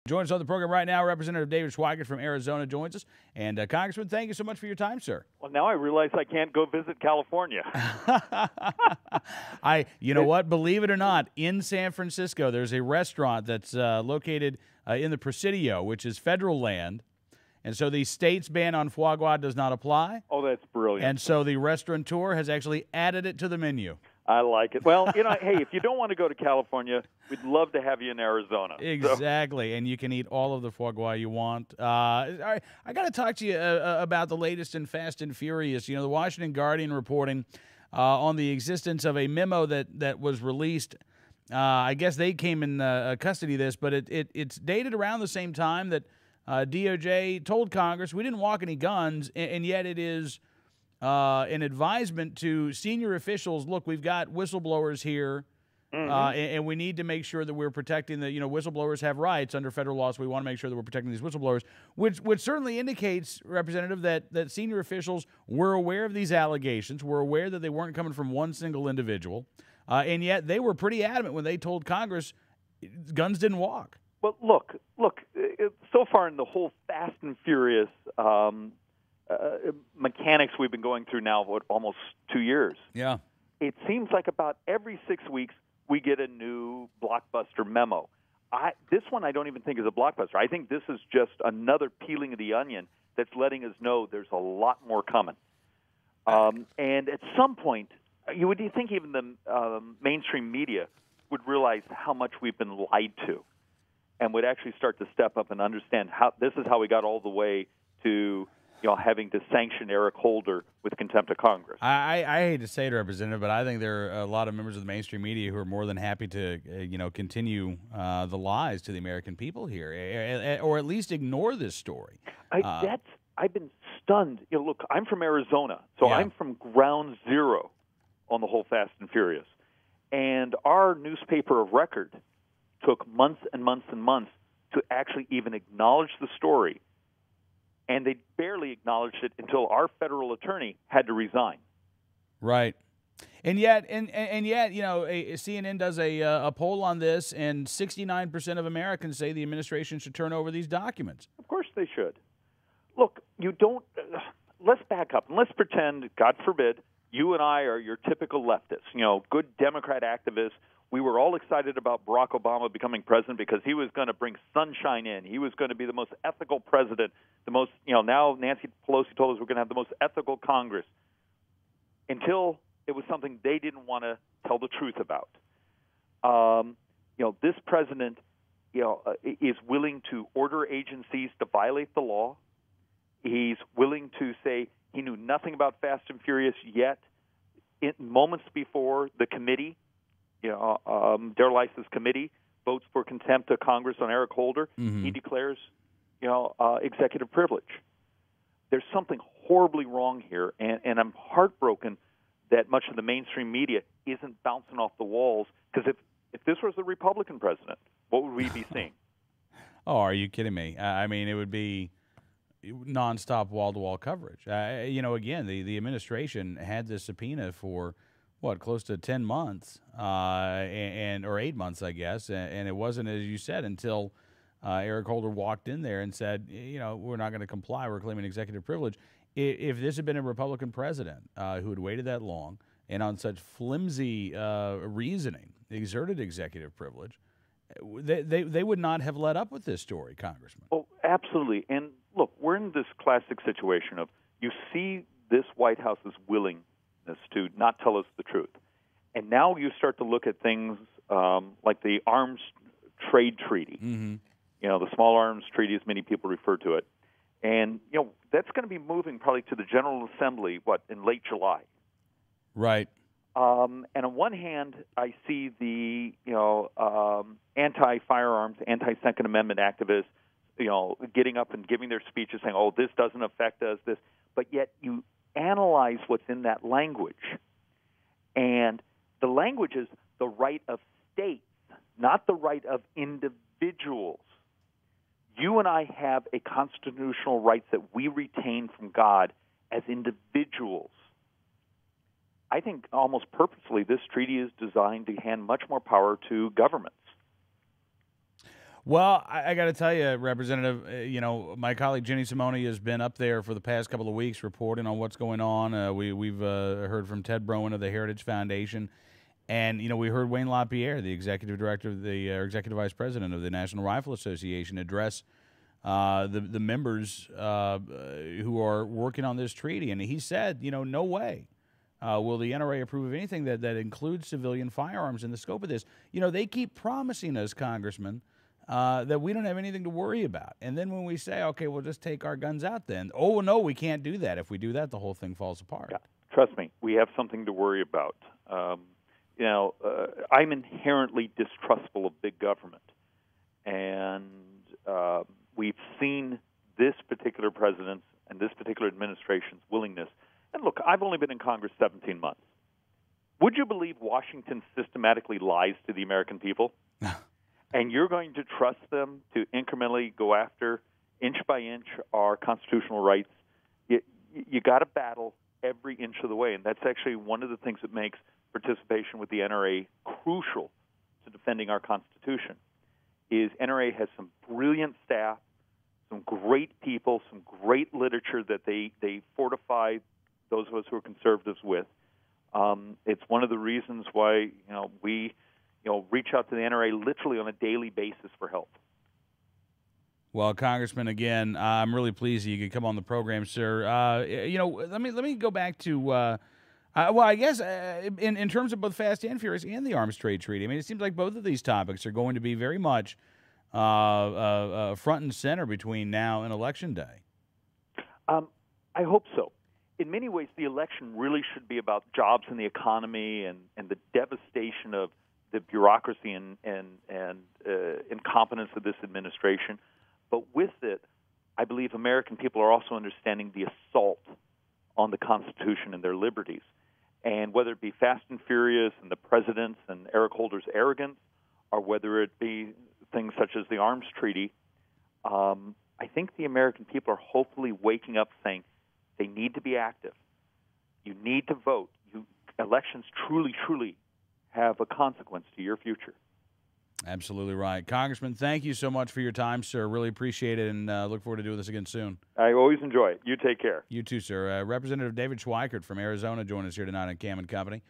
Joins us on the program right now, Representative David Schweikert from Arizona joins us. And Congressman, thank you so much for your time, sir. Well, now I realize I can't go visit California. You know what? Believe it or not, in San Francisco, there's a restaurant that's located in the Presidio, which is federal land. And so the state's ban on foie gras does not apply. Oh, that's brilliant. And so the restaurateur has actually added it to the menu. I like it. Well, hey, if you don't want to go to California, we'd love to have you in Arizona. Exactly, and you can eat all of the foie gras you want. I got to talk to you about the latest in Fast and Furious. The Washington Guardian reporting on the existence of a memo that was released. I guess they came in custody of this, but it's dated around the same time that DOJ told Congress we didn't walk any guns, and yet it is an advisement to senior officials. Look, we've got whistleblowers here, and we need to make sure that we're protecting the, whistleblowers have rights under federal law, so we want to make sure that we're protecting these whistleblowers, which certainly indicates, Representative, that senior officials were aware of these allegations, were aware that they weren't coming from one single individual, and yet they were pretty adamant when they told Congress guns didn't walk. Well, look, so far in the whole Fast and Furious mechanics we've been going through now, almost 2 years. Yeah. It seems like about every 6 weeks we get a new blockbuster memo. This one I don't even think is a blockbuster. I think this is just another peeling of the onion that's letting us know there's a lot more coming. And at some point, you would think even the mainstream media would realize how much we've been lied to and would actually start to step up and understand how this is how we got all the way to having to sanction Eric Holder with contempt of Congress. I hate to say it, Representative, but I think there are a lot of members of the mainstream media who are more than happy to, continue the lies to the American people here, or at least ignore this story. I've been stunned. Look, I'm from Arizona, so Yeah. I'm from ground zero on the whole Fast and Furious. And our newspaper of record took months and months and months to actually even acknowledge the story. And they barely acknowledged it until our federal attorney had to resign. Right. And yet, CNN does a poll on this, and 69% of Americans say the administration should turn over these documents. Of course they should. Look, you don't let's back up and let's pretend, God forbid, you and I are your typical leftists, good Democrat activists. We were all excited about Barack Obama becoming president because he was going to bring sunshine in. He was going to be the most ethical president, the most, now Nancy Pelosi told us we're going to have the most ethical Congress, until it was something they didn't want to tell the truth about. This president, is willing to order agencies to violate the law. He's willing to say he knew nothing about Fast and Furious yet. Moments before the committee, Darrell Iss's committee votes for contempt of Congress on Eric Holder, he declares, executive privilege. There's something horribly wrong here, and I'm heartbroken that much of the mainstream media isn't bouncing off the walls, because if this was a Republican president, what would we be seeing? Oh, are you kidding me? I mean, it would be nonstop wall-to-wall coverage. Again, the administration had this subpoena for close to 10 months, or 8 months, I guess, and it wasn't, as you said, until Eric Holder walked in there and said, we're not going to comply. We're claiming executive privilege. If this had been a Republican president who had waited that long and on such flimsy reasoning exerted executive privilege, they would not have let up with this story, Congressman. Oh, absolutely. And look, we're in this classic situation of you see this White House's willingness to not tell us the truth. And now you start to look at things like the Arms Trade Treaty, the Small Arms Treaty, as many people refer to it. And, that's going to be moving probably to the General Assembly, in late July. Right. And on one hand, I see the, anti-firearms, anti-Second Amendment activists, getting up and giving their speeches saying, oh, this doesn't affect us, this. But yet you analyze what's in that language. And the language is the right of states, not the right of individuals. You and I have a constitutional right that we retain from God as individuals. I think almost purposely this treaty is designed to hand much more power to governments. Well, I got to tell you, Representative, my colleague Jenny Simone has been up there for the past couple of weeks reporting on what's going on. We've heard from Ted Broen of the Heritage Foundation. And, we heard Wayne LaPierre, the executive director of executive vice president of the National Rifle Association, address the members who are working on this treaty. And he said, no way will the NRA approve of anything that includes civilian firearms in the scope of this. They keep promising us, Congressman, that we don't have anything to worry about. And then when we say, okay, we'll just take our guns out then, oh, no, we can't do that. If we do that, the whole thing falls apart. Yeah. Trust me, we have something to worry about. I'm inherently distrustful of big government. And we've seen this particular president's and this particular administration's willingness. And look, I've only been in Congress 17 months. Would you believe Washington systematically lies to the American people? And you're going to trust them to incrementally go after, inch by inch, our constitutional rights? You got to battle every inch of the way. And that's actually one of the things that makes participation with the NRA crucial to defending our Constitution. Is NRA has some brilliant staff, some great people, some great literature that they fortify those of us who are conservatives with. It's one of the reasons why we reach out to the NRA literally on a daily basis for help. Well, Congressman, again, I'm really pleased that you could come on the program, sir. Let me go back to I guess in terms of both Fast and Furious and the Arms Trade Treaty. I mean, it seems like both of these topics are going to be very much front and center between now and Election Day. I hope so. In many ways, the election really should be about jobs and the economy and the devastation of the bureaucracy and incompetence of this administration. But with it, I believe American people are also understanding the assault on the Constitution and their liberties. And whether it be Fast and Furious and the president's and Eric Holder's arrogance, or whether it be things such as the Arms Treaty, I think the American people are hopefully waking up saying they need to be active. You need to vote. Elections truly, truly have a consequence to your future. Absolutely right. Congressman, thank you so much for your time, sir. Really appreciate it, and look forward to doing this again soon. I always enjoy it. You take care. You too, sir. Representative David Schweikert from Arizona joined us here tonight on Cam and Company.